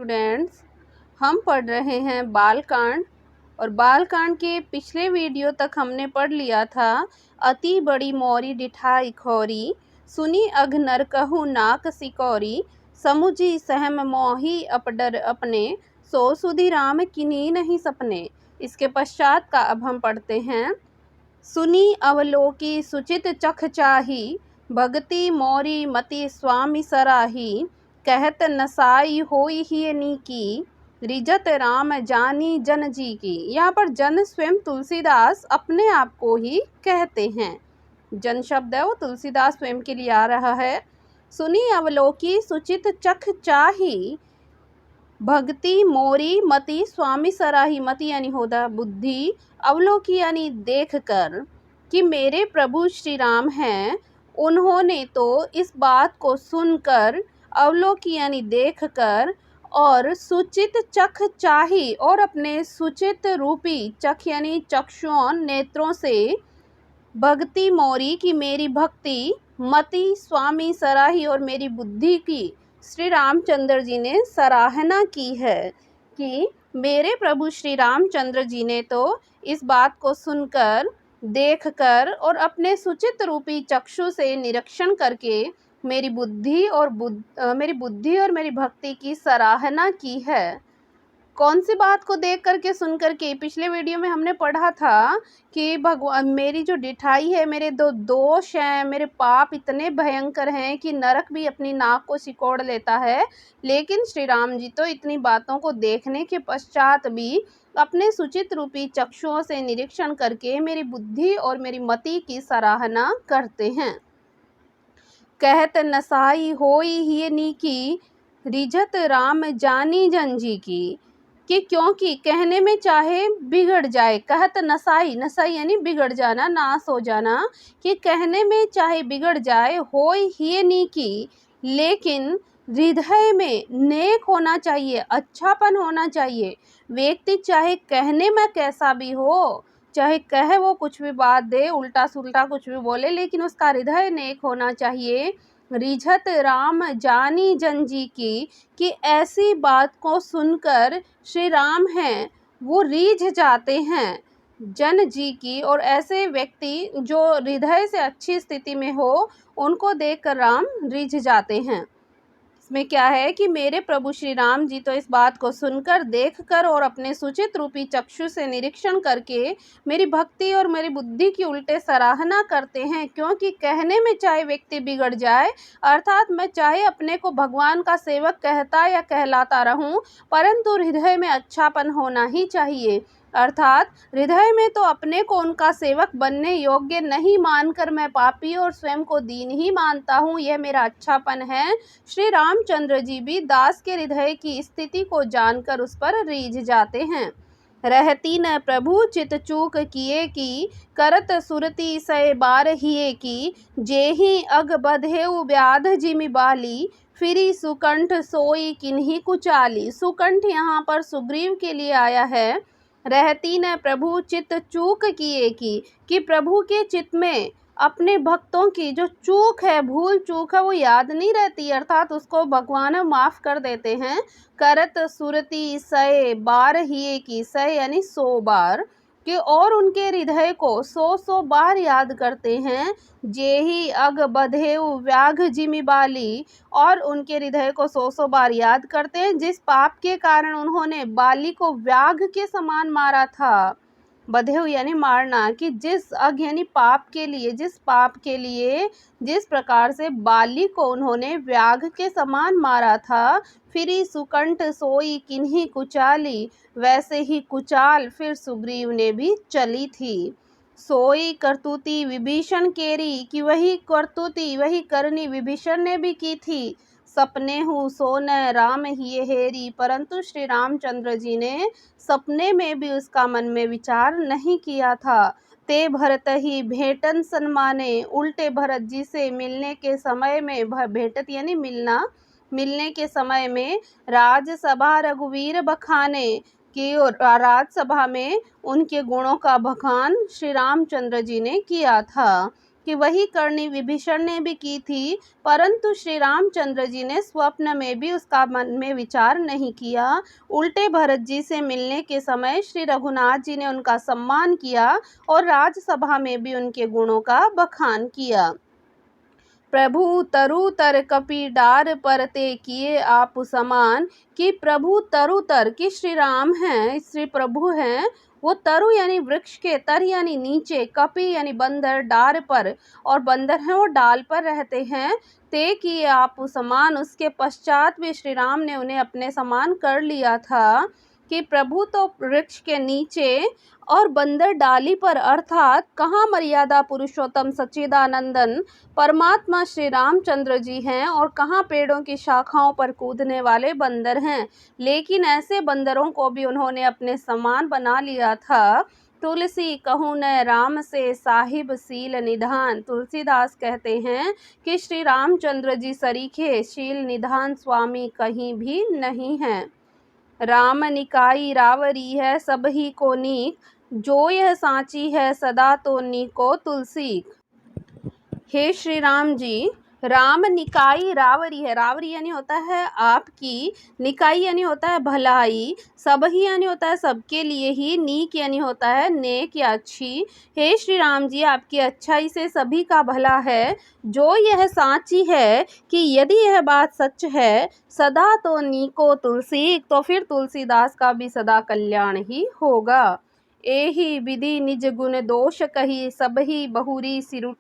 Students, हम पढ़ रहे हैं बालकांड। और बालकांड के पिछले वीडियो तक हमने पढ़ लिया था अति बड़ी मोरी डिठाई खोरी, सुनी अघ नर कहु नाक सिकौरी, समुझी सहम मोही अपडर अपने, सो सुधि राम किन्हीं नहीं सपने। इसके पश्चात का अब हम पढ़ते हैं। सुनी अवलोकी सुचित चख चाही, भगति मोरी मति स्वामी सराही, कहत नसाई होई ही नीकी, रिजत राम जानी जन जी की। यहाँ पर जन स्वयं तुलसीदास अपने आप को ही कहते हैं। जन शब्द है वो तुलसीदास स्वयं के लिए आ रहा है। सुनी अवलोकी सुचित चख चाही, भक्ति मोरी मति स्वामी सराही। मति यानी होता बुद्धि, अवलोकी यानी देख कर कि मेरे प्रभु श्री राम हैं, उन्होंने तो इस बात को सुनकर, अवलोकी यानी देख कर, और सुचित चख चाही और अपने सुचित रूपी चख यानी चक्षुओं नेत्रों से, भक्ति मोरी की मेरी भक्ति, मति स्वामी सराही और मेरी बुद्धि की श्री रामचंद्र जी ने सराहना की है कि मेरे प्रभु श्री रामचंद्र जी ने तो इस बात को सुनकर, देखकर और अपने सुचित रूपी चक्षु से निरीक्षण करके मेरी बुद्धि और मेरी भक्ति की सराहना की है। कौन सी बात को देख करके सुन करके? पिछले वीडियो में हमने पढ़ा था कि भगवान मेरी जो डिठाई है, मेरे दो दोष हैं, मेरे पाप इतने भयंकर हैं कि नरक भी अपनी नाक को सिकोड़ लेता है, लेकिन श्री राम जी तो इतनी बातों को देखने के पश्चात भी अपने सुचित रूपी चक्षुओं से निरीक्षण करके मेरी बुद्धि और मेरी मति की सराहना करते हैं। कहत नसाई होई ही नीकी, रिझत राम जानी जन जी की। कि क्योंकि कहने में चाहे बिगड़ जाए, कहत नसाई, नसाई यानी बिगड़ जाना, नाश हो जाना, कि कहने में चाहे बिगड़ जाए, होई ही नीकी, लेकिन हृदय में नेक होना चाहिए, अच्छापन होना चाहिए। व्यक्ति चाहे कहने में कैसा भी हो, चाहे कहे वो कुछ भी बात दे, उल्टा सुल्टा कुछ भी बोले, लेकिन उसका हृदय नेक होना चाहिए। रिझत राम जानी जन जी की, कि ऐसी बात को सुनकर श्री राम हैं वो रीझ जाते हैं जन जी की, और ऐसे व्यक्ति जो हृदय से अच्छी स्थिति में हो उनको देखकर राम रीझ जाते हैं। इसमें क्या है कि मेरे प्रभु श्री राम जी तो इस बात को सुनकर, देखकर और अपने सुचित रूपी चक्षु से निरीक्षण करके मेरी भक्ति और मेरी बुद्धि की उल्टे सराहना करते हैं। क्योंकि कहने में चाहे व्यक्ति बिगड़ जाए, अर्थात मैं चाहे अपने को भगवान का सेवक कहता या कहलाता रहूं, परंतु हृदय में अच्छापन होना ही चाहिए। अर्थात हृदय में तो अपने को उनका सेवक बनने योग्य नहीं मानकर मैं पापी और स्वयं को दीन ही मानता हूँ, यह मेरा अच्छापन है। श्री रामचंद्र जी भी दास के हृदय की स्थिति को जानकर उस पर रीझ जाते हैं। रहती न प्रभु चित चूक किए की, करत सुरती सय बार हिए की, जेहि अग बधेउ व्याध जिमि बाली, फिरी सुकंठ सोई किन्हीं कुचाली। सुकंठ यहाँ पर सुग्रीव के लिए आया है। रहती न प्रभु चित चूक किए की, कि प्रभु के चित्त में अपने भक्तों की जो चूक है, भूल चूक है, वो याद नहीं रहती, अर्थात उसको भगवान माफ़ कर देते हैं। करत सुरती सय बार हिए की, सय यानी 100 बार, कि और उनके हृदय को 100 बार याद करते हैं। जेहि अग बधेउ व्याघ जिमि बाली, और उनके हृदय को 100 बार याद करते हैं जिस पाप के कारण उन्होंने बाली को व्याघ के समान मारा था। बधेउ यानी मारना, कि जिस अग यानी पाप के लिए, जिस प्रकार से बाली को उन्होंने व्याघ के समान मारा था, फिरी सुकंठ सोई किन्हीं कुचाली, वैसे ही कुचाल फिर सुग्रीव ने भी चली थी। सोई करतुती विभीषण केरी, कि वही करतुती, वही करनी विभीषण ने भी की थी। सपने हूँ सोन राम ही हेरी, परंतु श्री रामचंद्र जी ने सपने में भी उसका मन में विचार नहीं किया था। ते भरत ही भेटन सन्माने, उल्टे भरत जी से मिलने के समय में, भेटत यानी मिलना, मिलने के समय में राजसभा रघुवीर बखाने, कि राजसभा में उनके गुणों का बखान श्री रामचंद्र जी ने किया था। कि वही करनी विभीषण ने भी की थी, परंतु श्री रामचंद्र जी ने स्वप्न में भी उसका मन में विचार नहीं किया। उल्टे भरत जी से मिलने के समय श्री रघुनाथ जी ने उनका सम्मान किया और राजसभा में भी उनके गुणों का बखान किया। प्रभु तरु तर कपि डार पर ते किए आप समान, कि प्रभु तरु तर कि श्री राम हैं, श्री प्रभु हैं, वो तरु यानी वृक्ष के, तर यानी नीचे, कपि यानी बंदर, डार पर, और बंदर हैं वो डाल पर रहते हैं। ते किए आप समान, उसके पश्चात भी श्री राम ने उन्हें अपने समान कर लिया था कि प्रभु तो वृक्ष के नीचे और बंदर डाली पर, अर्थात कहाँ मर्यादा पुरुषोत्तम सच्चिदानंदन परमात्मा श्री रामचंद्र जी हैं और कहाँ पेड़ों की शाखाओं पर कूदने वाले बंदर हैं। लेकिन ऐसे बंदरों को भी उन्होंने अपने समान बना लिया था। तुलसी कहूँ न राम से साहिब सील निधान, तुलसीदास कहते हैं कि श्री रामचंद्र जी सरीखे शील निधान स्वामी कहीं भी नहीं हैं। राम निकाई रावरी है सब ही को नीक, जो यह सांची है सदा तो नीको तुलसी। हे श्री राम जी, राम निकाई रावरी है, रावरी यानी होता है आपकी, निकाई यानी होता है भलाई, सब ही यानी होता है सबके लिए ही, नीक यानी होता है नेक या अच्छी। हे श्री राम जी, आपकी अच्छाई से सभी का भला है। जो यह साची है कि यदि यह बात सच है, सदा तो नीको तुलसी, तो फिर तुलसीदास का भी सदा कल्याण ही होगा। एहि विधि निज गुण दोष कही, सब ही बहुरी सिरु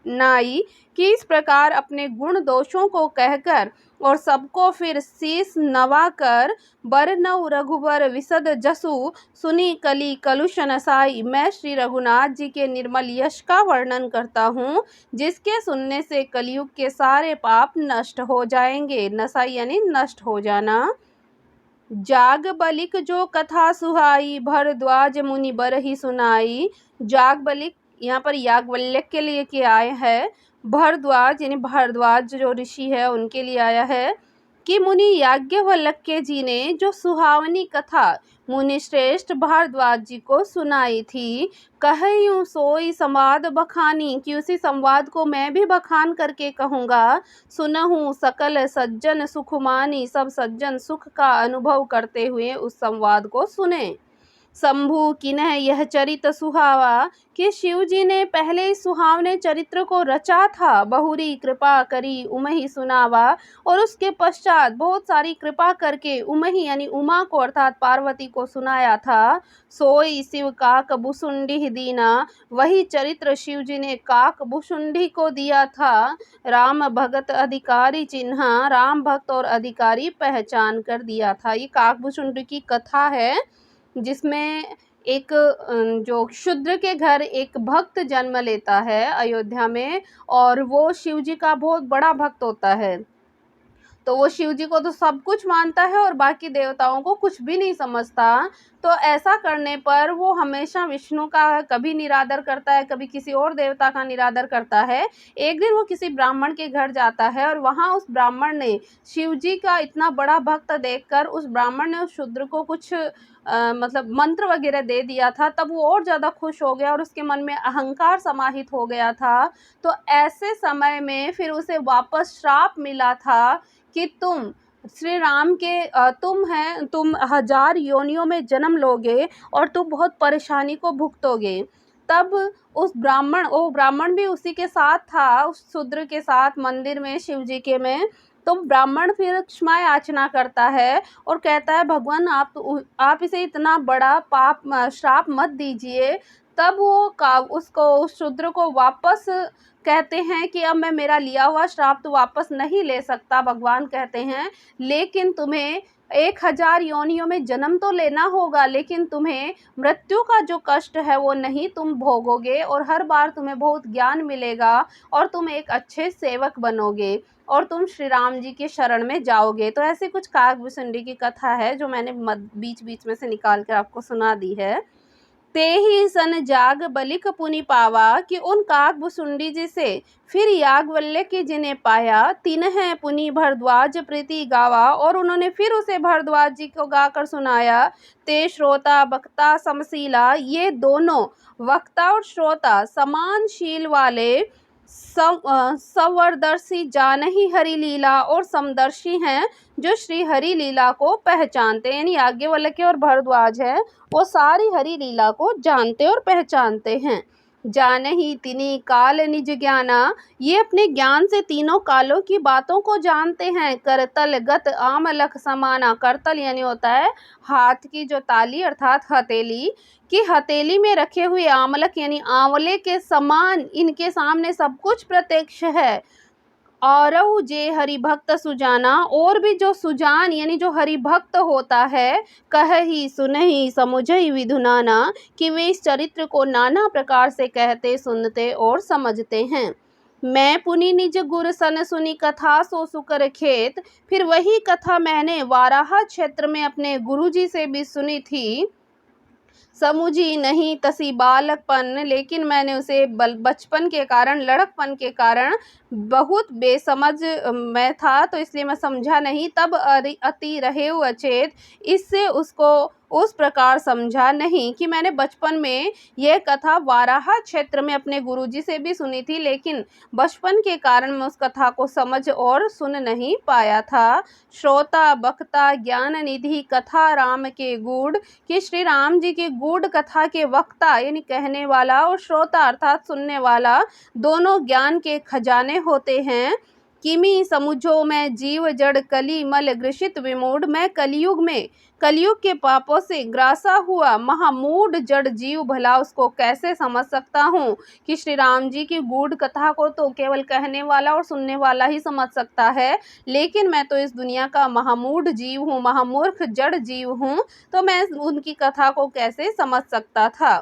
नाई, कि इस प्रकार अपने गुण दोषों को कहकर और सबको फिर शीस नवाकर, बरनऊ रघुबर विशद जसु, सुनी कली कलुष नसाई। मैं श्री रघुनाथ जी के निर्मल यश का वर्णन करता हूँ, जिसके सुनने से कलयुग के सारे पाप नष्ट हो जाएंगे। नसाई यानी नष्ट हो जाना। जाग बलिक जो कथा सुहाई, भरद्वाज मुनि बर ही सुनाई। जाग बलिक यहाँ पर याज्ञवल्क्य के लिए के आए हैं, भरद्वाज यानी भारद्वाज जो ऋषि है उनके लिए आया है कि मुनि याज्ञवल्क्य जी ने जो सुहावनी कथा मुनि श्रेष्ठ भारद्वाज जी को सुनाई थी, कहूँ सोई संवाद बखानी, कि उसी संवाद को मैं भी बखान करके कहूँगा। सुनहूँ सकल सज्जन सुखमानी, सब सज्जन सुख का अनुभव करते हुए उस संवाद को सुने। शंभु किन्ह यह चरित सुहावा, कि शिव जी ने पहले इस सुहावने चरित्र को रचा था, बहुरी कृपा करी उमहि सुनावा, और उसके पश्चात बहुत सारी कृपा करके उमहि यानी उमा को अर्थात पार्वती को सुनाया था। सोई शिव काक भुसुंडी दीना, वही चरित्र शिव जी ने काक भुसुंडी को दिया था। राम भगत अधिकारी चिन्हा, राम भक्त और अधिकारी पहचान कर दिया था। ये काक भुसुंडी की कथा है, जिसमें एक जो शूद्र के घर एक भक्त जन्म लेता है अयोध्या में, और वो शिव जी का बहुत बड़ा भक्त होता है। तो वो शिव जी को तो सब कुछ मानता है और बाकी देवताओं को कुछ भी नहीं समझता। तो ऐसा करने पर वो हमेशा विष्णु का कभी निरादर करता है, कभी किसी और देवता का निरादर करता है। एक दिन वो किसी ब्राह्मण के घर जाता है और वहाँ उस ब्राह्मण ने शिव जी का इतना बड़ा भक्त देखकर उस ब्राह्मण ने उस शूद्र को कुछ मतलब मंत्र वगैरह दे दिया था। तब वो और ज़्यादा खुश हो गया और उसके मन में अहंकार समाहित हो गया था। तो ऐसे समय में फिर उसे वापस श्राप मिला था कि तुम श्री राम के तुम 1000 योनियों में जन्म लोगे और तुम बहुत परेशानी को भुगतोगे। तब वो ब्राह्मण भी उसी के साथ था, उस शूद्र के साथ मंदिर में शिव जी के में। तो ब्राह्मण फिर क्षमा याचना करता है और कहता है भगवान आप इसे इतना बड़ा पाप श्राप मत दीजिए। तब वो उस शूद्र को वापस कहते हैं कि अब मैं मेरा लिया हुआ श्राप तो वापस नहीं ले सकता। भगवान कहते हैं लेकिन तुम्हें 1000 योनियों में जन्म तो लेना होगा, लेकिन तुम्हें मृत्यु का जो कष्ट है वो नहीं तुम भोगोगे, और हर बार तुम्हें बहुत ज्ञान मिलेगा और तुम एक अच्छे सेवक बनोगे और तुम श्री राम जी के शरण में जाओगे। तो ऐसे कुछ काकभूषुंडी की कथा है जो मैंने बीच बीच में से निकाल कर आपको सुना दी है। ते ही सन जाग बलिक पुनि पावा, कि उन काकभूषुंडी जी से फिर याज्ञवल्क्य जी ने पाया। तिन्ह पुनि भरद्वाज प्रीति गावा, और उन्होंने फिर उसे भरद्वाज जी को गाकर सुनाया। ते श्रोता वक्ता समशीला, ये दोनों वक्ता और श्रोता समान शील वाले संवरदर्शी जानही हरि लीला, और समदर्शी हैं जो श्री हरि लीला को पहचानते हैं। यानी याज्ञवल्क्य और भारद्वाज है वो सारी हरि लीला को जानते और पहचानते हैं। जानही तिनी काल निज ज्ञाना, ये अपने ज्ञान से तीनों कालों की बातों को जानते हैं। करतल गत आमलक समाना, करतल यानी होता है हाथ की जो ताली अर्थात हथेली, कि हथेली में रखे हुए आमलक यानी आंवले के समान इनके सामने सब कुछ प्रत्यक्ष है। और जे हरिभक्त सुजाना, और भी जो सुजान यानी जो हरिभक्त होता है, कहही सुनही समुझई विधुनाना, कि वे इस चरित्र को नाना प्रकार से कहते सुनते और समझते हैं। मैं पुनि निज गुर सन सुनी कथा सो सुकर खेत, फिर वही कथा मैंने वाराहा क्षेत्र में अपने गुरुजी से भी सुनी थी। समुझी नहीं तसी बालकपन, लेकिन मैंने उसे बचपन के कारण, लड़कपन के कारण बहुत बेसमझ मैं था, तो इसलिए मैं समझा नहीं। तब अति रहे अचेत, इससे उसको उस प्रकार समझा नहीं कि मैंने बचपन में यह कथा वाराहा क्षेत्र में अपने गुरुजी से भी सुनी थी, लेकिन बचपन के कारण मैं उस कथा को समझ और सुन नहीं पाया था। श्रोता बक्ता ज्ञान निधि कथा राम के गूढ़, कि श्री राम जी की गूढ़ कथा के वक्ता यानी कहने वाला और श्रोता अर्थात सुनने वाला दोनों ज्ञान के खजाने होते हैं। किमी समुझो मैं जीव जड़ कली मल ग्रसित विमूढ़, मैं कलयुग के पापों से ग्रासा हुआ महामूढ़ जड़ जीव भला उसको कैसे समझ सकता हूँ कि श्री राम जी की गूढ़ कथा को तो केवल कहने वाला और सुनने वाला ही समझ सकता है, लेकिन मैं तो इस दुनिया का महामूढ़ जीव हूँ, महामूर्ख जड़ जीव हूँ, तो मैं उनकी कथा को कैसे समझ सकता था।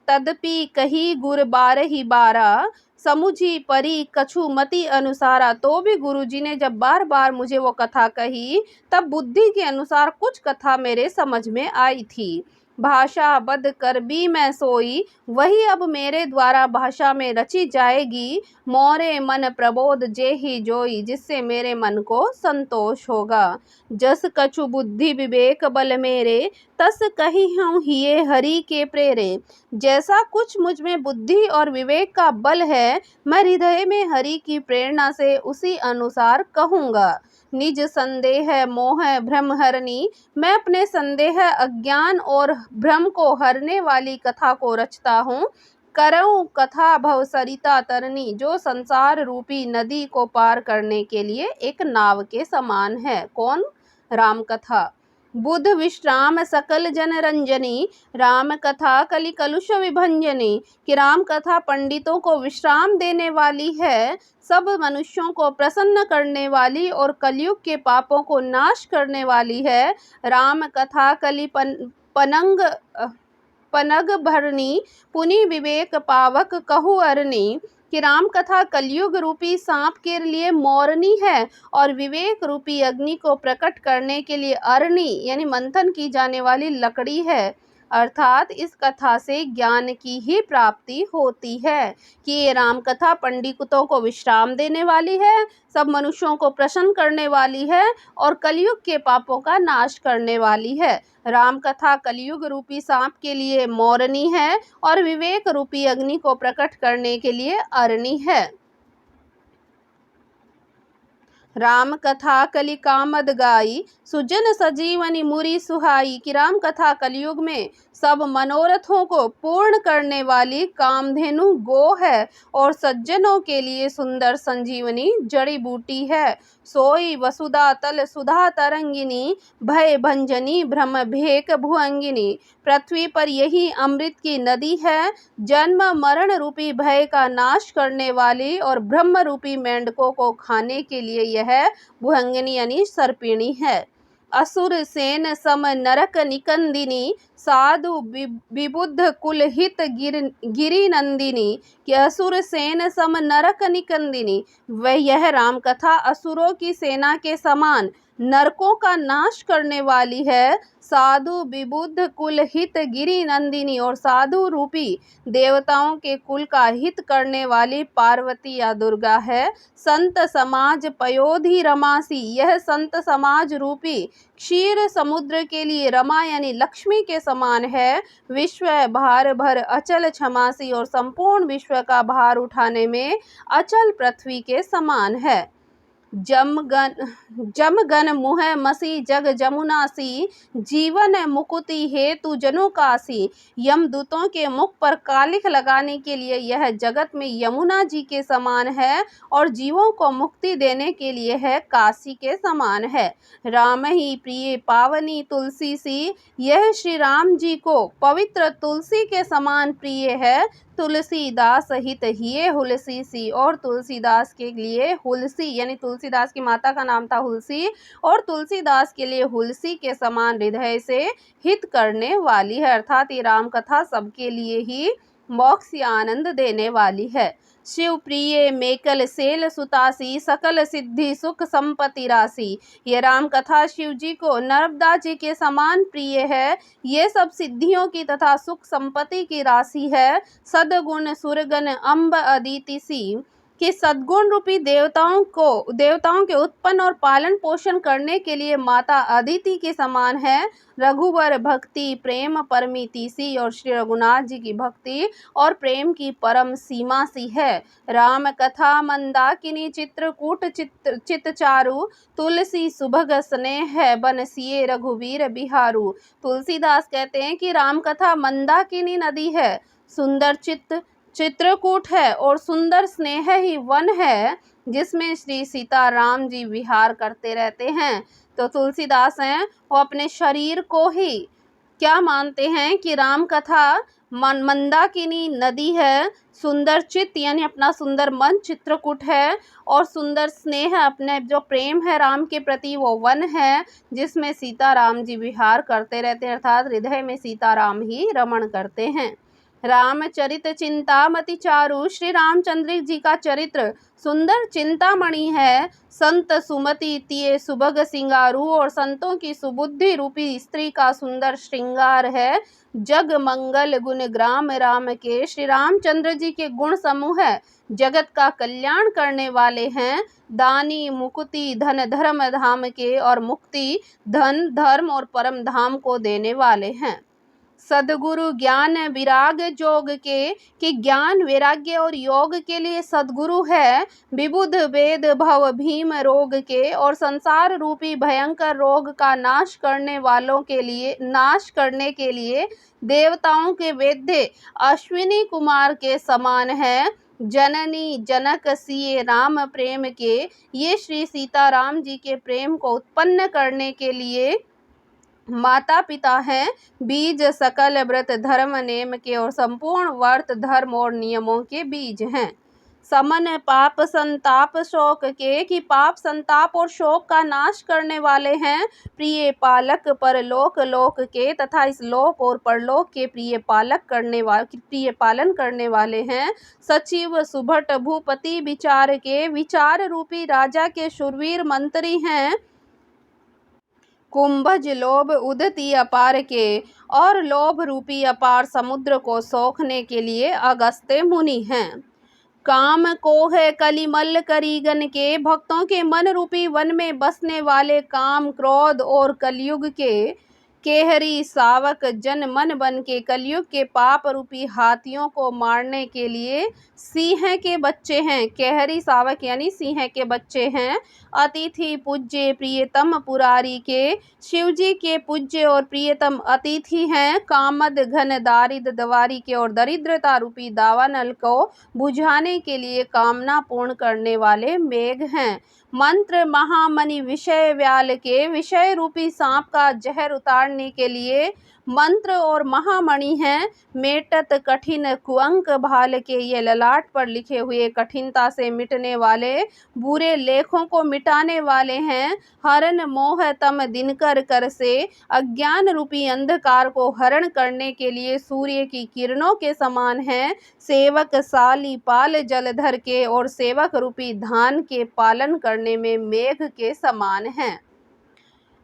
तदपि कही गुर बारही बारा, समुझी परी कछु मति अनुसारा, तो भी गुरुजी ने जब बार बार मुझे वो कथा कही तब बुद्धि के अनुसार कुछ कथा मेरे समझ में आई थी। भाषा बद कर भी मैं सोई, वही अब मेरे द्वारा भाषा में रची जाएगी। मोरे मन प्रबोध जे ही जोई, जिससे मेरे मन को संतोष होगा। जस कछु बुद्धि विवेक बल मेरे, तस कही हूँ हिये हरि के प्रेरे, जैसा कुछ मुझ में बुद्धि और विवेक का बल है, मैं हृदय में हरि की प्रेरणा से उसी अनुसार कहूँगा। निज संदेह मोह भ्रम हरनी, मैं अपने संदेह अज्ञान और भ्रम को हरने वाली कथा को रचता हूँ। करऊँ कथा भव सरिता तरनी, जो संसार रूपी नदी को पार करने के लिए एक नाव के समान है। कौन? राम कथा। बुध विश्राम सकल जन रंजनी, राम कथा कलि कलुष विभंजनी, कि राम कथा पंडितों को विश्राम देने वाली है, सब मनुष्यों को प्रसन्न करने वाली और कलयुग के पापों को नाश करने वाली है। राम कथा कलि पनग भरनी, पुनि विवेक पावक कहु अरनी, कि राम कथा कलयुग रूपी सांप के लिए मोरनी है और विवेक रूपी अग्नि को प्रकट करने के लिए अरनी यानी मंथन की जाने वाली लकड़ी है। अर्थात इस कथा से ज्ञान की ही प्राप्ति होती है कि ये राम कथा पंडितों को विश्राम देने वाली है, सब मनुष्यों को प्रसन्न करने वाली है और कलयुग के पापों का नाश करने वाली है। राम कथा कलयुग रूपी सांप के लिए मोरनी है और विवेक रूपी अग्नि को प्रकट करने के लिए अरनी है। राम कथा कलि कामद गाई, सुजन सजीवनी मुरी सुहाई, कि राम कथा कलयुग में सब मनोरथों को पूर्ण करने वाली कामधेनु गो है और सज्जनों के लिए सुंदर संजीवनी जड़ी बूटी है। सोई वसुधा तल सुधा तरंगिनी, भय भंजनी भ्रम भेक भुअंगिनी, पृथ्वी पर यही अमृत की नदी है, जन्म मरण रूपी भय का नाश करने वाली और ब्रह्म रूपी मेंढकों को खाने के लिए यह भुअंगिनी यानी सर्पिणी है। असुर सेन सम नरक निकंदिनी, साधु विबुद्ध कुल हित गिरी नंदिनी, कि असुर सेन सम नरक निकंदिनी, वह यह राम कथा असुरों की सेना के समान नरकों का नाश करने वाली है, साधु विबुद्ध कुल हित गिरि नंदिनी और साधु रूपी देवताओं के कुल का हित करने वाली पार्वती या दुर्गा है। संत समाज पयोधि रमासी, यह संत समाज रूपी क्षीर समुद्र के लिए रमा यानी लक्ष्मी के समान है। विश्व भार भर अचल क्षमासी और संपूर्ण विश्व का भार उठाने में अचल पृथ्वी के समान है। जमगन मुह मसी जग जमुनासी, जीवन मुकुति हेतु जनु कासी। यमदूतों के मुख पर कालिख लगाने के लिए यह जगत में यमुना जी के समान है और जीवों को मुक्ति देने के लिए है काशी के समान है। राम ही प्रिय पावनी तुलसी सी, यह श्री राम जी को पवित्र तुलसी के समान प्रिय है। तुलसीदास हित हिये हुलसी सी, और तुलसीदास के लिए हुलसी यानी तुलसीदास की माता का नाम था हुलसी, और तुलसीदास के लिए हुलसी के समान हृदय से हित करने वाली है। अर्थात ये राम कथा सबके लिए ही मोक्ष या आनंद देने वाली है। शिव प्रिय मेकल सेल सुतासी, सकल सिद्धि सुख संपत्ति राशि। ये राम कथा शिव जी को नर्मदा जी के समान प्रिय है। ये सब सिद्धियों की तथा सुख संपत्ति की राशि है। सदगुण सुरगण अम्ब अदिति सी, कि सद्गुण रूपी देवताओं के उत्पन्न और पालन पोषण करने के लिए माता अदिति के समान है। रघुवर भक्ति प्रेम परमिति सी, और श्री रघुनाथ जी की भक्ति और प्रेम की परम सीमा सी है। राम कथा मंदाकिनी चित्रकूट चितचारु, तुलसी सुभग स्नेह बनसिए रघुवीर बिहारू। तुलसीदास कहते हैं कि राम कथा मंदाकिनी नदी है, सुंदर चित्रकूट है और सुंदर स्नेह ही वन है जिसमें श्री सीता राम जी विहार करते रहते हैं। तो तुलसीदास हैं वो अपने शरीर को ही क्या मानते हैं कि राम कथा मंदाकिनी नदी है, सुंदर चित्त यानी अपना सुंदर मन चित्रकूट है, और सुंदर स्नेह अपने जो प्रेम है राम के प्रति वो वन है जिसमें सीता राम जी विहार करते रहते हैं। अर्थात हृदय में सीता राम ही रमण करते हैं। रामचरित चिंतामति चारु, श्री रामचंद्र जी का चरित्र सुंदर चिंतामणि है। संत सुमति तिये सुभग सिंगारू, और संतों की सुबुद्धि रूपी स्त्री का सुंदर श्रृंगार है। जग मंगल गुण ग्राम राम के, श्री रामचंद्र जी के गुण समूह है, जगत का कल्याण करने वाले हैं। दानी मुक्ति धन धर्म धाम के, और मुक्ति धन धर्म और परम धाम को देने वाले हैं। सदगुरु ज्ञान विराग जोग के, कि ज्ञान वैराग्य और योग के लिए सदगुरु है। विबुध वेद भव भीम रोग के, और संसार रूपी भयंकर रोग का नाश करने के लिए देवताओं के वेद्य अश्विनी कुमार के समान है। जननी जनक सिए राम प्रेम के, ये श्री सीता राम जी के प्रेम को उत्पन्न करने के लिए माता पिता हैं। बीज सकल व्रत धर्म नेम के, और संपूर्ण व्रत धर्म और नियमों के बीज हैं। समन पाप संताप शोक के, कि पाप संताप और शोक का नाश करने वाले हैं। प्रिय पालक परलोक लोक के, तथा इस लोक और परलोक के प्रिय पालन करने वाले हैं। सचिव सुभट भूपति विचार के, विचार रूपी राजा के शूरवीर मंत्री हैं। कुंभज लोभ उदती अपार के, और लोभ रूपी अपार समुद्र को सोखने के लिए अगस्त्य मुनि हैं। काम कोह कलिमल करीगन के, भक्तों के मन रूपी वन में बसने वाले काम क्रोध और कलयुग के केहरी सावक जन मन बन के कलयुग के पाप रूपी हाथियों को मारने के लिए सिंह के बच्चे हैं। केहरी सावक यानी सिंह के बच्चे हैं। अतिथि पूज्य प्रियतम पुरारी के, शिव जी के पूज्य और प्रियतम अतिथि हैं। कामद घन दारिद दवारी के, और दरिद्रता रूपी दावानल को बुझाने के लिए कामना पूर्ण करने वाले मेघ हैं। मंत्र महामणि विषय व्याल के, विषय रूपी सांप का जहर उतारने के लिए मंत्र और महामणि हैं। मेटत कठिन कुअंक भाल के, ये ललाट पर लिखे हुए कठिनता से मिटने वाले बुरे लेखों को मिटाने वाले हैं। हरण मोह तम दिनकर कर से, अज्ञान रूपी अंधकार को हरण करने के लिए सूर्य की किरणों के समान हैं। सेवक साली पाल जलधर के, और सेवक रूपी धान के पालन करने में मेघ के समान हैं।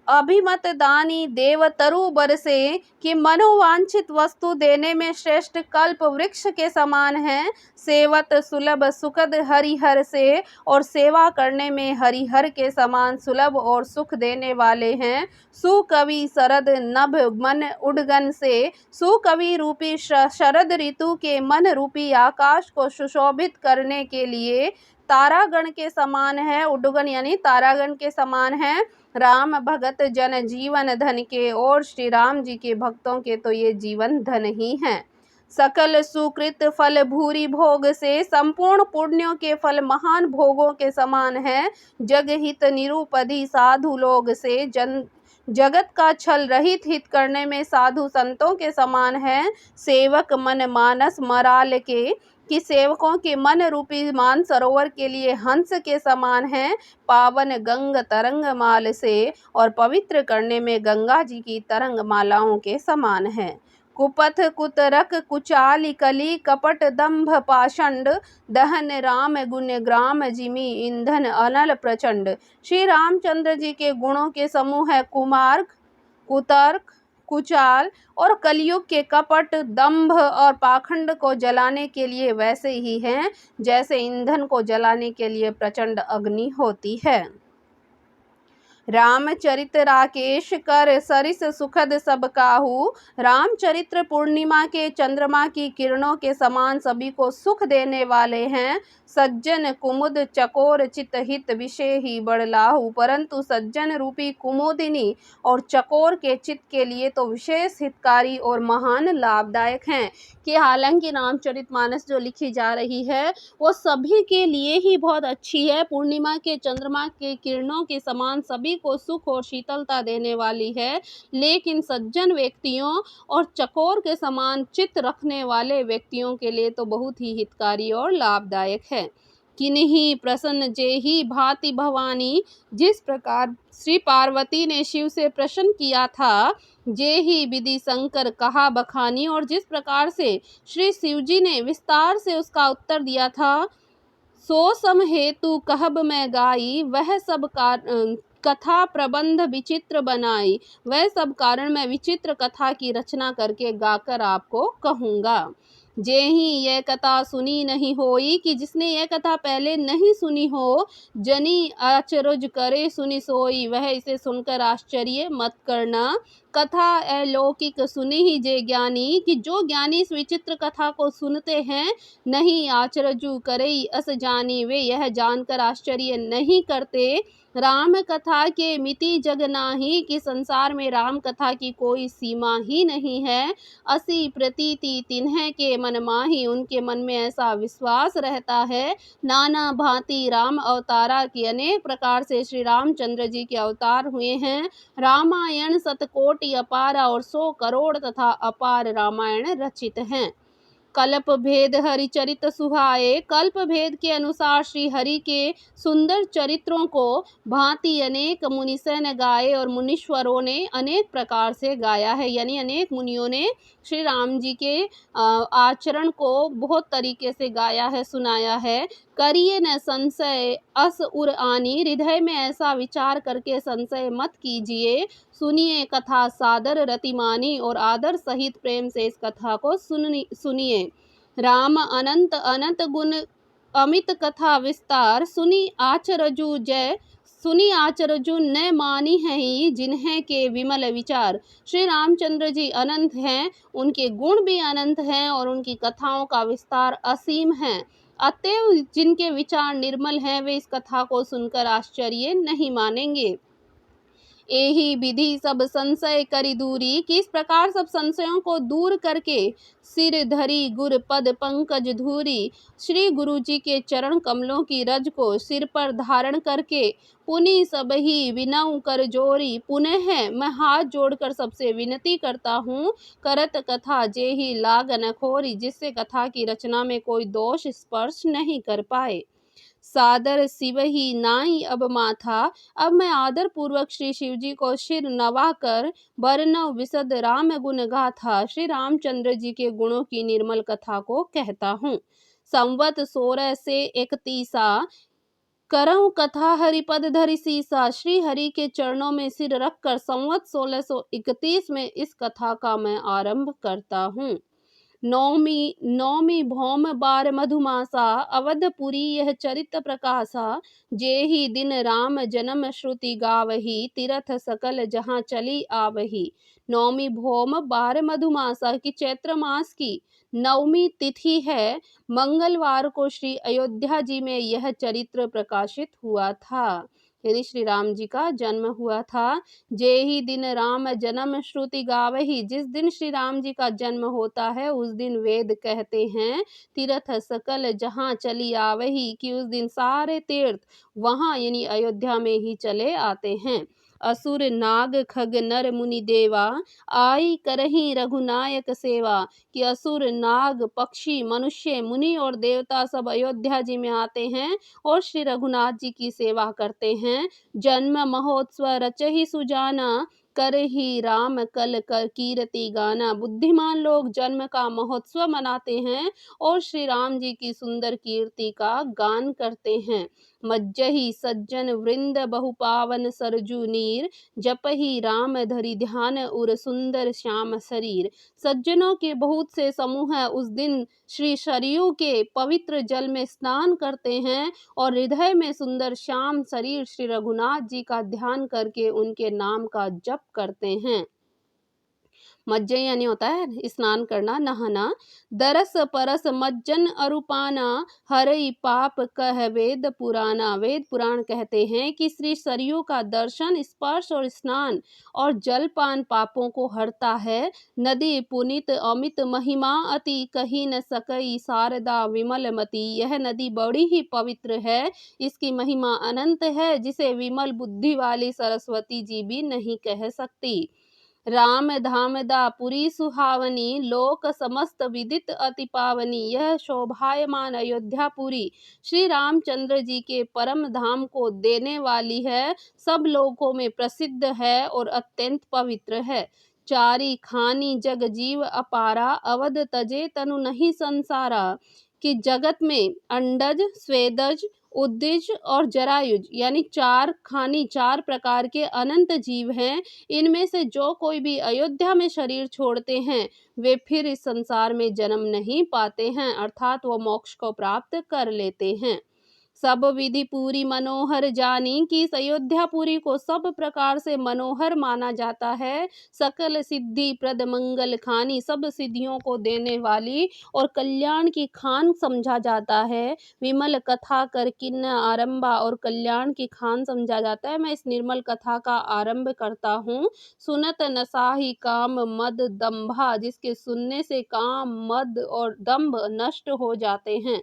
अभिमत दानी देवतरु बरसे कि मनोवांछित वस्तु देने में श्रेष्ठ कल्प वृक्ष के समान है। सेवत सुलभ सुखद हरिहर से और सेवा करने में हरिहर के समान सुलभ और सुख देने वाले हैं। सुकवि शरद नभ मन उडगन से, सुकवि रूपी शरद ऋतु के मन रूपी आकाश को सुशोभित करने के लिए तारागण के समान है। उडगन यानी तारागण के समान है। राम भगत जन जीवन धन के, और श्री राम जी के भक्तों के तो ये जीवन धन ही हैं। सकल सुकृत फल भूरी भोग से, संपूर्ण पुण्यों के फल महान भोगों के समान है। जगहित निरूपधि साधु लोग से, जगत का छल रहित हित करने में साधु संतों के समान है। सेवक मन मानस मराल के, कि सेवकों के मन रूपी मान सरोवर के लिए हंस के समान है। पावन गंग तरंग माल से, और पवित्र करने में गंगा जी की तरंग मालाओं के समान है। कुपथ कुतरक कुचाली कली, कपट दंभ पाषंड, दहन राम गुण ग्राम जिमि ईंधन अनल प्रचंड। श्री रामचंद्र जी के गुणों के समूह है कुमार्ग, कुतर्क, कुचाल और कलयुग के कपट, दंभ और पाखंड को जलाने के लिए वैसे ही हैं जैसे ईंधन को जलाने के लिए प्रचंड अग्नि होती है। रामचरित राकेश कर सरिस सुखद सब काहू, रामचरित्र पूर्णिमा के चंद्रमा की किरणों के समान सभी को सुख देने वाले हैं। सज्जन कुमुद चकोर चित हित विषय ही बड़लाहू, परंतु सज्जन रूपी कुमुदिनी और चकोर के चित्त के लिए तो विशेष हितकारी और महान लाभदायक हैं। कि हालांकि रामचरितमानस जो लिखी जा रही है वो सभी के लिए ही बहुत अच्छी है। पूर्णिमा के चंद्रमा के किरणों के समान सभी को सुख और शीतलता देने वाली है, लेकिन सज्जन व्यक्तियों और चकोर के समान चित्त रखने वाले व्यक्तियों के लिए तो बहुत ही हितकारी और लाभदायक है। किन्हीं प्रसन्न जेहि भांति भवानी, जिस प्रकार श्री पार्वती ने शिव से प्रसन्न किया था, जेहि विधि शंकर कहा बखानी, और जिस प्रकार से श्री शिवजी ने विस्तार से उसका उत्तर दिया था, सो सम हेतु कहब मैं गाई, वह सब कथा प्रबंध विचित्र बनाई, वह सब कारण मैं विचित्र कथा की रचना करके गाकर आपको कहूँगा। जेहि यह कथा सुनी नहीं होई, कि जिसने यह कथा पहले नहीं सुनी हो, जनी आचरज करे सुनी सोई, वह इसे सुनकर आश्चर्य मत करना। कथा अलौकिक सुनी ही जे ज्ञानी, कि जो ज्ञानी इस विचित्र कथा को सुनते हैं, नहीं आचरजु करे अस जानी, वे यह जानकर आश्चर्य नहीं करते। राम कथा के मिति जग नाही, कि संसार में राम कथा की कोई सीमा ही नहीं है। असी प्रतीति तिन्ह के मन माही, उनके मन में ऐसा विश्वास रहता है। नाना भांति राम अवतारा, की अनेक प्रकार से श्री रामचंद्र जी के अवतार हुए हैं। रामायण शतकोटि अपारा, और 100 करोड़ तथा अपार रामायण रचित हैं। कल्प भेद हरिचरित सुहाए, कल्प भेद के अनुसार श्री हरि के सुंदर चरित्रों को भांति अनेक मुनिसन गाए, और मुनीश्वरों ने अनेक प्रकार से गाया है, यानी अनेक मुनियों ने श्री राम जी के आचरण को बहुत तरीके से गाया है, सुनाया है। करिए न संशय अस उर आनी, हृदय में ऐसा विचार करके संशय मत कीजिए। सुनिए कथा सादर रतिमानी, और आदर सहित प्रेम से इस कथा को सुनिए। राम अनंत अनंत गुण अमित कथा विस्तार, सुनी आचरजु न मानी है ही, जिन्हें के विमल विचार। श्री रामचंद्र जी अनंत हैं, उनके गुण भी अनंत हैं, और उनकी कथाओं का विस्तार असीम है। अतएव जिनके विचार निर्मल हैं, वे इस कथा को सुनकर आश्चर्य नहीं मानेंगे। एही विधि सब संशय करी दूरी, कि इस प्रकार सब संशयों को दूर करके सिर धरी गुर पद पंकज धूरी, श्री गुरु जी के चरण कमलों की रज को सिर पर धारण करके पुनि सब ही विनऊ कर जोरी। पुनः मैं हाथ जोड़कर सबसे विनती करता हूँ, करत कथा जेहि लाग न खोरी, जिससे कथा की रचना में कोई दोष स्पर्श नहीं कर पाए। सादर शिव ही नाई अब माथा, अब मैं आदर पूर्वक श्री शिव जी को शिर नवा कर बरनव विशद राम गुण गाथा, श्री रामचंद्र जी के गुणों की निर्मल कथा को कहता हूँ। संवत 16 से 31 करऊं कथा हरिपद धरि सीसा। श्री हरि के चरणों में सिर रखकर संवत 1631 में इस कथा का मैं आरंभ करता हूँ। नौमी नौमी भौम बार मधुमासा। अवधपुरी यह चरित प्रकाशा। जेहि दिन राम जन्म श्रुति गावही। तीरथ सकल जहाँ चली आवही। नौमी भौम बार मधुमासा की चैत्र मास की नवमी तिथि है। मंगलवार को श्री अयोध्या जी में यह चरित्र प्रकाशित हुआ था, यानी श्री राम जी का जन्म हुआ था। जेहि दिन राम जन्म श्रुति गावही। जिस दिन श्री राम जी का जन्म होता है उस दिन वेद कहते हैं तीर्थ सकल जहाँ चली आवही, कि उस दिन सारे तीर्थ वहाँ यानी अयोध्या में ही चले आते हैं। असुर नाग खग नर मुनि देवा। आई करही रघुनायक सेवा। कि असुर नाग पक्षी मनुष्य मुनि और देवता सब अयोध्या जी में आते हैं और श्री रघुनाथ जी की सेवा करते हैं। जन्म महोत्सव रचहि सुजाना। कर ही राम कल कर कीर्ति गाना। बुद्धिमान लोग जन्म का महोत्सव मनाते हैं और श्री राम जी की सुंदर कीर्ति का गान करते हैं। मज्जहि सज्जन वृंद बहुपावन सरजू नीर। जपहि राम धरि ध्यान उर सुंदर श्याम शरीर। सज्जनों के बहुत से समूह उस दिन श्री सरयू के पवित्र जल में स्नान करते हैं और हृदय में सुंदर श्याम शरीर श्री रघुनाथ जी का ध्यान करके उनके नाम का जप करते हैं। मज्जन यानी होता है स्नान करना, नहाना। दरस परस मज्जन अरूपाना। हरई पाप कह वेद पुराना। वेद पुराण कहते हैं कि श्री सरयू का दर्शन, स्पर्श और स्नान और जलपान पापों को हरता है। नदी पुनित अमित महिमा अति। कही न सकई शारदा विमल मति। यह नदी बड़ी ही पवित्र है, इसकी महिमा अनंत है, जिसे विमल बुद्धि वाली सरस्वती जी भी नहीं कह सकती। राम धाम दा पुरी सुहावनी। लोक समस्त विदित अति पावनी। यह शोभायमान अयोध्यापुरी श्री रामचंद्र जी के परम धाम को देने वाली है, सब लोगों में प्रसिद्ध है और अत्यंत पवित्र है। चारी खानी जग जीव अपारा। अवध तजे तनु नहीं संसारा। कि जगत में अंडज, स्वेदज, उद्दिज और जरायुज यानी चार खानी, चार प्रकार के अनंत जीव हैं। इनमें से जो कोई भी अयोध्या में शरीर छोड़ते हैं वे फिर इस संसार में जन्म नहीं पाते हैं, अर्थात वो मोक्ष को प्राप्त कर लेते हैं। सब विधि पूरी मनोहर जानी। कि इस अयोध्यापुरी को सब प्रकार से मनोहर माना जाता है। सकल सिद्धि प्रद मंगल खानी। सब सिद्धियों को देने वाली और कल्याण की खान समझा जाता है। विमल कथा कर किन्न आरंभा। और कल्याण की खान समझा जाता है। मैं इस निर्मल कथा का आरंभ करता हूँ। सुनत नसाही काम मद दंभा। जिसके सुनने से काम, मद और दंभ नष्ट हो जाते हैं।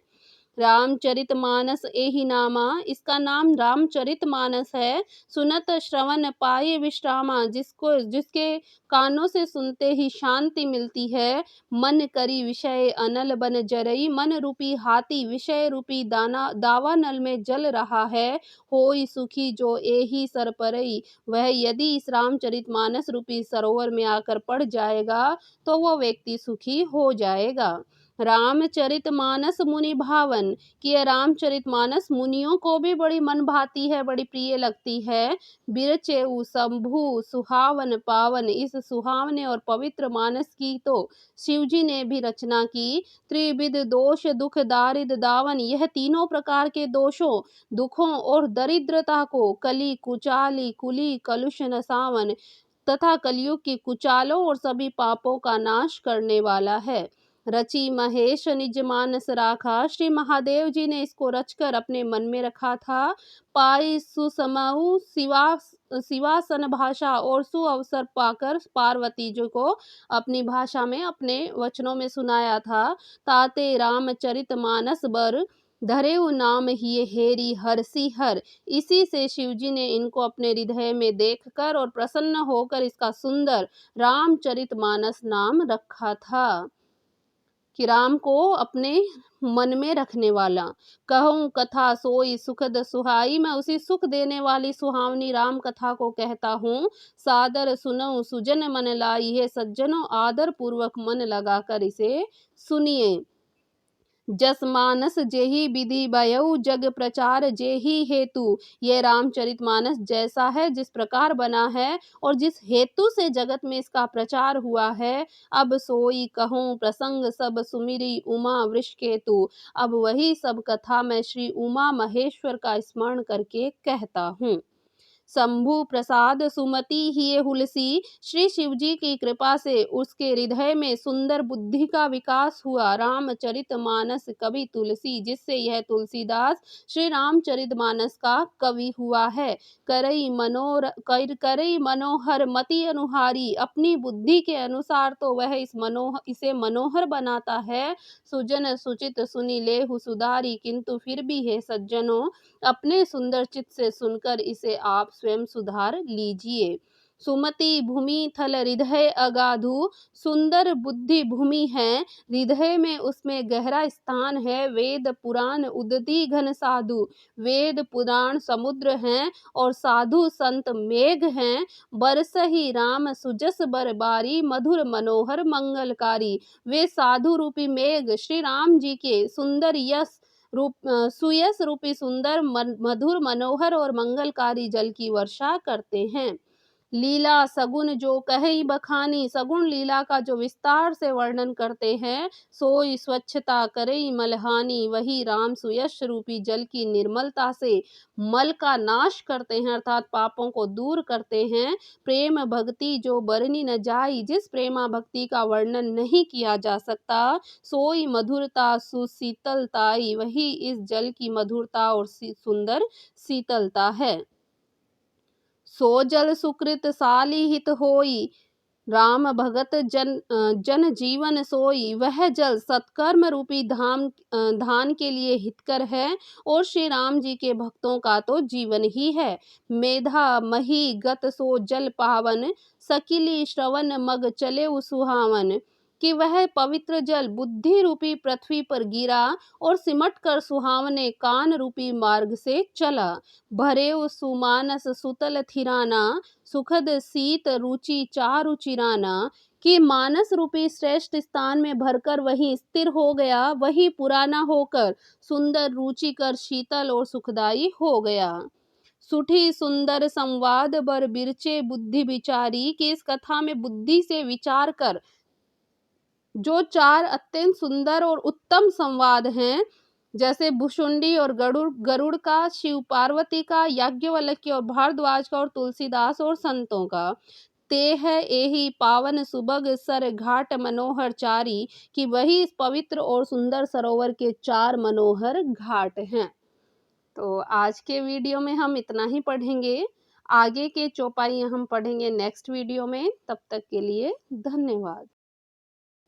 रामचरितमानस एहि नामा। इसका नाम रामचरितमानस है। सुनत श्रवण पाए विश्रामा। जिसके कानों से सुनते ही शांति मिलती है। मन करी विषय अनल बन जरई। मन रूपी हाथी विषय रूपी दावा नल में जल रहा है। होई सुखी जो एहि सर परई। वह यदि इस रामचरितमानस रूपी सरोवर में आकर पड़ जाएगा तो वह व्यक्ति सुखी हो जाएगा। रामचरितमानस मुनि भावन। कि यह रामचरितमानस मुनियों को भी बड़ी मन भाती है, बड़ी प्रिय लगती है। बिरचेऊ शंभु सुहावन पावन। इस सुहावने और पवित्र मानस की तो शिवजी ने भी रचना की। त्रिविध दोष दुख दारिद दावन। यह तीनों प्रकार के दोषों, दुखों और दरिद्रता को, कली कुचाली कुली कलुष नसावन तथा कलयुग की कुचालों और सभी पापों का नाश करने वाला है। रचि महेश निज मानस राखा। श्री महादेव जी ने इसको रचकर अपने मन में रखा था। पाई सुसमऊ शिवासन भाषा। और सुअवसर पाकर पार्वती जी को अपनी भाषा में, अपने वचनों में सुनाया था। ताते रामचरित मानस बर। धरेउ नाम ही हेरी हरसी हर। इसी से शिवजी ने इनको अपने हृदय में देखकर और प्रसन्न होकर इसका सुंदर रामचरितमानस नाम रखा था। कि राम को अपने मन में रखने वाला। कहूँ कथा सोई सुखद सुहाई। मैं उसी सुख देने वाली सुहावनी राम कथा को कहता हूँ। सादर सुनऊँ सुजन मन लाई है। सज्जनों आदर पूर्वक मन लगाकर इसे सुनिए। जस मानस जेहि विधि बयऊ जग प्रचार जेहि हेतु। ये रामचरितमानस जैसा है, जिस प्रकार बना है और जिस हेतु से जगत में इसका प्रचार हुआ है, अब सोई कहूँ प्रसंग सब सुमिरी उमा वृषकेतु। अब वही सब कथा मैं श्री उमा महेश्वर का स्मरण करके कहता हूँ। शंभु प्रसाद सुमति ही हुलसी। श्री शिवजी की कृपा से उसके हृदय में सुंदर बुद्धि का विकास हुआ। रामचरितमानस कवि तुलसी, जिससे यह तुलसीदास श्री रामचरितमानस का कवि हुआ है। करई मनोहर मति अनुहारी। अपनी बुद्धि के अनुसार तो वह इसे मनोहर बनाता है। सुजन सुचित सुनि लेहु सुधारी, किंतु फिर भी है सज्जनों, अपने सुंदर चित्त से सुनकर इसे आप स्वयं सुधार लीजिए। सुमति भूमि थल हृदय अगाधु। सुंदर बुद्धि भूमि है, हृदय में उसमें गहरा स्थान है। वेद पुराण उदधि घन साधु। वेद पुराण समुद्र हैं और साधु संत मेघ हैं। बरस ही राम सुजस बरबारी, मधुर मनोहर मंगलकारी। वे साधु रूपी मेघ श्री राम जी के सुंदर सुयस रूपी सुंदर मधुर मनोहर और मंगलकारी जल की वर्षा करते हैं। लीला सगुन जो कहे बखानी। सगुण लीला का जो विस्तार से वर्णन करते हैं, सोई स्वच्छता करई मलहानी। वही राम सुयश रूपी जल की निर्मलता से मल का नाश करते हैं, अर्थात पापों को दूर करते हैं। प्रेम भक्ति जो बरनी न जाई। जिस प्रेमा भक्ति का वर्णन नहीं किया जा सकता, सोई मधुरता सुशीतलताई। वही इस जल की मधुरता और सुंदर शीतलता है। सो जल सुकृत साली हित होई। राम भगत जन जीवन सोई। वह जल सत्कर्म रूपी धान के लिए हितकर है और श्री राम जी के भक्तों का तो जीवन ही है। मेधा मही गत सो जल पावन, सकिली श्रवण मग चले सुहावन। कि वह पवित्र जल बुद्धि रूपी पृथ्वी पर गिरा और सिमट कर सुहावने कान रूपी मार्ग से चला। भरे सुमानस सुतल थिराना, सुखद शीत रुचि चारु चिराना। कि मानस रूपी श्रेष्ठ स्थान में भरकर वही स्थिर हो गया, वही पुराना होकर सुंदर रुचिकर शीतल और सुखदायी हो गया। सुठी सुंदर संवाद बर बिरचे बुद्धि विचारी। कि इस कथा में बुद्धि से विचार कर जो चार अत्यंत सुंदर और उत्तम संवाद हैं, जैसे भुशुंडी और गरुड़ का, शिव पार्वती का, याज्ञवल्क्य और भारद्वाज का, और तुलसीदास और संतों का। ते है एही पावन सुबग सर घाट मनोहर चारी। कि वही इस पवित्र और सुंदर सरोवर के चार मनोहर घाट हैं। तो आज के वीडियो में हम इतना ही पढ़ेंगे। आगे के चौपाई हम पढ़ेंगे नेक्स्ट वीडियो में। तब तक के लिए धन्यवाद।